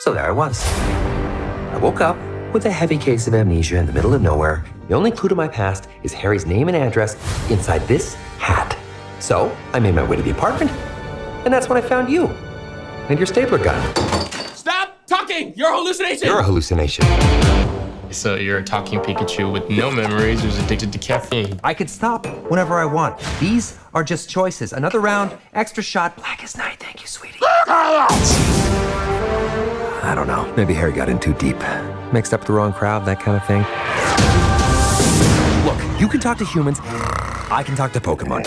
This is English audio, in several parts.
So there I was. I woke up with a heavy case of amnesia in the middle of nowhere. The only clue to my past is Harry's name and address inside this hat. So I made my way to the apartment, and that's when I found you and your stapler gun. Stop talking! You're a hallucination! You're a hallucination. So you're a talking Pikachu with no memories who's addicted to caffeine. I could stop whenever I want. These are just choices. Another round, extra shot, black as night. Thank you, sweetie. I don't know. Maybe Harry got in too deep. Mixed up the wrong crowd, that kind of thing. Look, you can talk to humans. I can talk to Pokemon.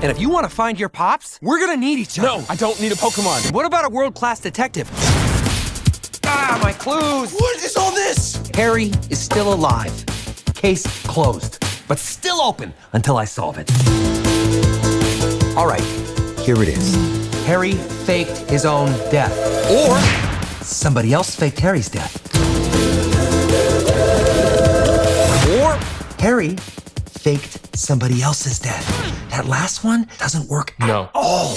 And if you want to find your pops, we're gonna need each other. No, I don't need a Pokemon. What about a world-class detective? Ah, my clues! What is all this? Harry is still alive. Case closed, but still open until I solve it. All right, here it is. Harry faked his own death. Or somebody else faked Harry's death. Or Harry faked somebody else's death. That last one doesn't work at all.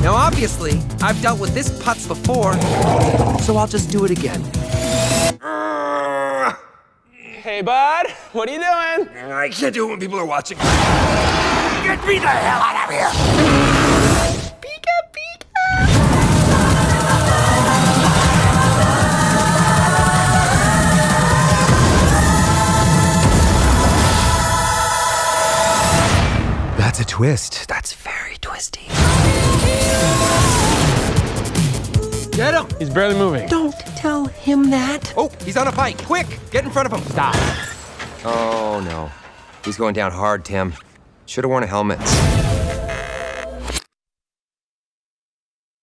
Now, obviously, I've dealt with this putz before, so I'll just do it again. Hey, bud, what are you doing? I can't do it when people are watching. Get me the hell out of here! Pika, Pika! That's a twist. That's very twisty. Get him! He's barely moving. Don't tell him that. Oh, he's on a bike. Quick, get in front of him. Stop. Oh, no. He's going down hard, Tim. Should have worn a helmet.